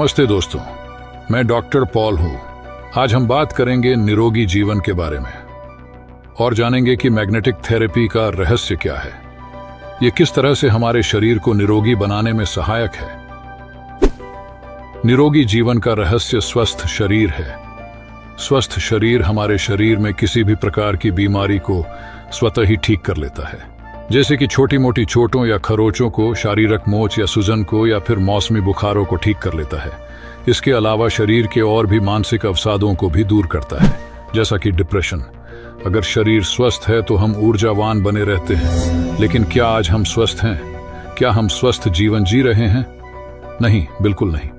नमस्ते दोस्तों, मैं डॉक्टर पॉल हूँ। आज हम बात करेंगे निरोगी जीवन के बारे में और जानेंगे कि मैग्नेटिक थेरेपी का रहस्य क्या है। ये किस तरह से हमारे शरीर को निरोगी बनाने में सहायक है। निरोगी जीवन का रहस्य स्वस्थ शरीर है। स्वस्थ शरीर हमारे शरीर में किसी भी प्रकार की बीमारी को स्वतः ही ठीक कर लेता है, जैसे कि छोटी मोटी चोटों या खरोचों को, शारीरिक मोच या सूजन को, या फिर मौसमी बुखारों को ठीक कर लेता है। इसके अलावा शरीर के और भी मानसिक अवसादों को भी दूर करता है, जैसा कि डिप्रेशन। अगर शरीर स्वस्थ है तो हम ऊर्जावान बने रहते हैं। लेकिन क्या आज हम स्वस्थ हैं? क्या हम स्वस्थ जीवन जी रहे हैं? नहीं, बिल्कुल नहीं।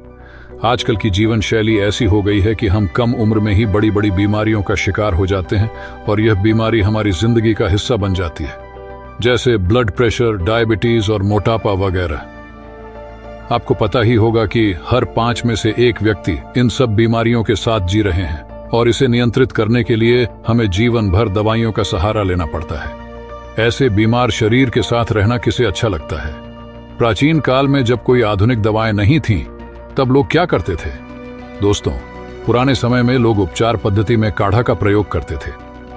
आजकल की जीवन शैली ऐसी हो गई है कि हम कम उम्र में ही बड़ी बड़ी बीमारियों का शिकार हो जाते हैं और यह बीमारी हमारी जिंदगी का हिस्सा बन जाती है, जैसे ब्लड प्रेशर, डायबिटीज और मोटापा वगैरह। आपको पता ही होगा कि हर 5 में से 1 व्यक्ति इन सब बीमारियों के साथ जी रहे हैं और इसे नियंत्रित करने के लिए हमें जीवन भर दवाइयों का सहारा लेना पड़ता है। ऐसे बीमार शरीर के साथ रहना किसे अच्छा लगता है? प्राचीन काल में जब कोई आधुनिक दवाएं नहीं थीं, तब लोग क्या करते थे? दोस्तों, पुराने समय में लोग उपचार पद्धति में काढ़ा का प्रयोग करते थे,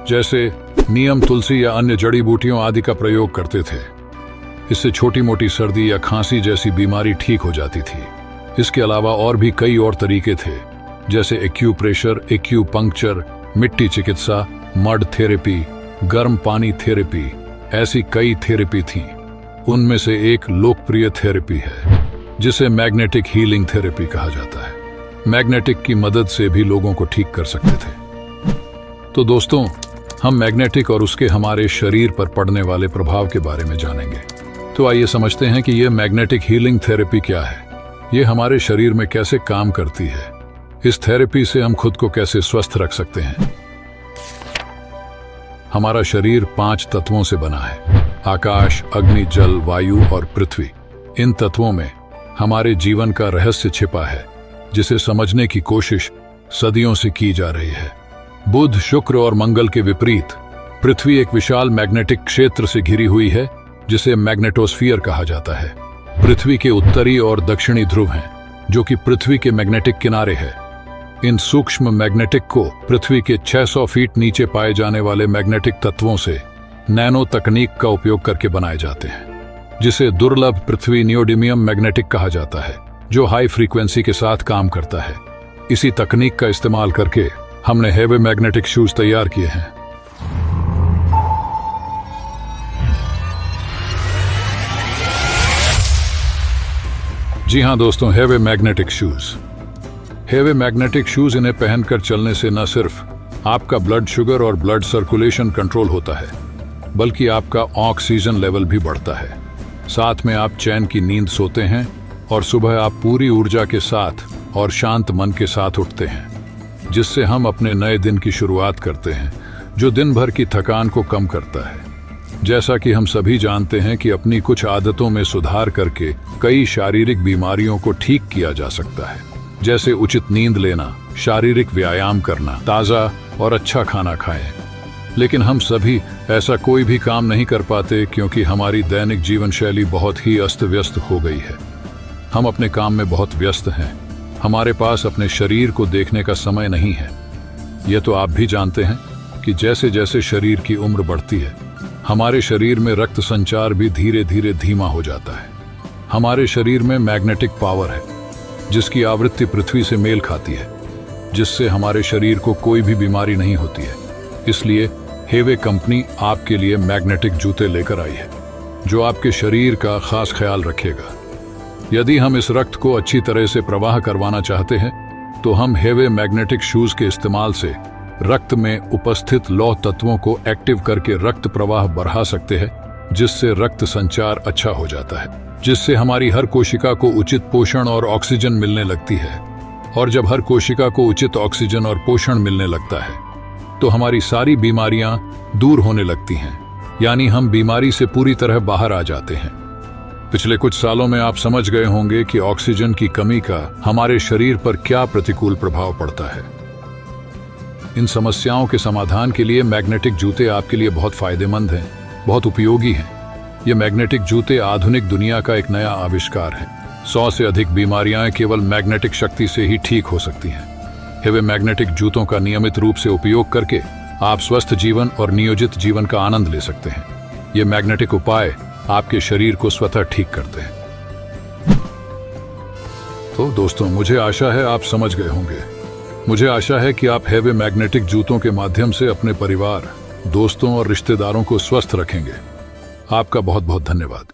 जैसे नीम, तुलसी या अन्य जड़ी बूटियों आदि का प्रयोग करते थे। इससे छोटी मोटी सर्दी या खांसी जैसी बीमारी ठीक हो जाती थी। इसके अलावा और भी कई और तरीके थे, जैसे एक्यूप्रेशर, एक्यूपंक्चर, मिट्टी चिकित्सा, मड थेरेपी, गर्म पानी थेरेपी। ऐसी कई थेरेपी थीं। उनमें से एक लोकप्रिय थेरेपी है जिसे मैग्नेटिक हीलिंग थेरेपी कहा जाता है। मैग्नेटिक की मदद से भी लोगों को ठीक कर सकते थे। तो दोस्तों, हम मैग्नेटिक और उसके हमारे शरीर पर पड़ने वाले प्रभाव के बारे में जानेंगे। तो आइए समझते हैं कि यह मैग्नेटिक हीलिंग थेरेपी क्या है, ये हमारे शरीर में कैसे काम करती है, इस थेरेपी से हम खुद को कैसे स्वस्थ रख सकते हैं। हमारा शरीर 5 तत्वों से बना है: आकाश, अग्नि, जल, वायु और पृथ्वी। इन तत्वों में हमारे जीवन का रहस्य छिपा है, जिसे समझने की कोशिश सदियों से की जा रही है। बुध, शुक्र और मंगल के विपरीत पृथ्वी एक विशाल मैग्नेटिक क्षेत्र से घिरी हुई है, जिसे मैग्नेटोस्फीयर कहा जाता है। पृथ्वी के उत्तरी और दक्षिणी ध्रुव हैं, जो कि पृथ्वी के मैग्नेटिक किनारे है। इन सूक्ष्म मैग्नेटिक को पृथ्वी के 600 फीट नीचे पाए जाने वाले मैग्नेटिक तत्वों से नैनो तकनीक का उपयोग करके बनाए जाते हैं, जिसे दुर्लभ पृथ्वी नियोडिमियम मैग्नेटिक कहा जाता है, जो हाई फ्रीक्वेंसी के साथ काम करता है। इसी तकनीक का इस्तेमाल करके हमने हेवी मैग्नेटिक शूज तैयार किए हैं। जी हां दोस्तों, heavy magnetic shoes. Heavy magnetic shoes, इन्हें पहनकर चलने से न सिर्फ आपका ब्लड शुगर और ब्लड सर्कुलेशन कंट्रोल होता है, बल्कि आपका ऑक्सीजन लेवल भी बढ़ता है। साथ में आप चैन की नींद सोते हैं और सुबह आप पूरी ऊर्जा के साथ और शांत मन के साथ उठते हैं, जिससे हम अपने नए दिन की शुरुआत करते हैं, जो दिन भर की थकान को कम करता है। जैसा कि हम सभी जानते हैं कि अपनी कुछ आदतों में सुधार करके कई शारीरिक बीमारियों को ठीक किया जा सकता है, जैसे उचित नींद लेना, शारीरिक व्यायाम करना, ताज़ा और अच्छा खाना खाएं। लेकिन हम सभी ऐसा कोई भी काम नहीं कर पाते, क्योंकि हमारी दैनिक जीवन शैली बहुत ही अस्त व्यस्त हो गई है। हम अपने काम में बहुत व्यस्त हैं। हमारे पास अपने शरीर को देखने का समय नहीं है। यह तो आप भी जानते हैं कि जैसे जैसे शरीर की उम्र बढ़ती है, हमारे शरीर में रक्त संचार भी धीरे धीरे धीमा हो जाता है। हमारे शरीर में मैग्नेटिक पावर है, जिसकी आवृत्ति पृथ्वी से मेल खाती है, जिससे हमारे शरीर को कोई भी बीमारी नहीं होती है। इसलिए हेवे कंपनी आपके लिए मैग्नेटिक जूते लेकर आई है, जो आपके शरीर का खास ख्याल रखेगा। यदि हम इस रक्त को अच्छी तरह से प्रवाह करवाना चाहते हैं, तो हम हेवे मैग्नेटिक शूज के इस्तेमाल से रक्त में उपस्थित लौह तत्वों को एक्टिव करके रक्त प्रवाह बढ़ा सकते हैं, जिससे रक्त संचार अच्छा हो जाता है, जिससे हमारी हर कोशिका को उचित पोषण और ऑक्सीजन मिलने लगती है। और जब हर कोशिका को उचित ऑक्सीजन और पोषण मिलने लगता है, तो हमारी सारी बीमारियां दूर होने लगती हैं, यानी हम बीमारी से पूरी तरह बाहर आ जाते हैं। पिछले कुछ सालों में आप समझ गए होंगे कि ऑक्सीजन की कमी का हमारे शरीर पर क्या प्रतिकूल प्रभाव पड़ता है। इन समस्याओं के समाधान के लिए मैग्नेटिक जूते आपके लिए बहुत फायदेमंद हैं, बहुत उपयोगी हैं। ये मैग्नेटिक जूते आधुनिक दुनिया का एक नया आविष्कार है। 100 से अधिक बीमारियां केवल मैग्नेटिक शक्ति से ही ठीक हो सकती हैं। हेवे मैग्नेटिक जूतों का नियमित रूप से उपयोग करके आप स्वस्थ जीवन और नियोजित जीवन का आनंद ले सकते हैं। ये मैग्नेटिक उपाय आपके शरीर को स्वतः ठीक करते हैं। तो दोस्तों, मुझे आशा है आप समझ गए होंगे। मुझे आशा है कि आप हेवे मैग्नेटिक जूतों के माध्यम से अपने परिवार, दोस्तों और रिश्तेदारों को स्वस्थ रखेंगे। आपका बहुत बहुत धन्यवाद।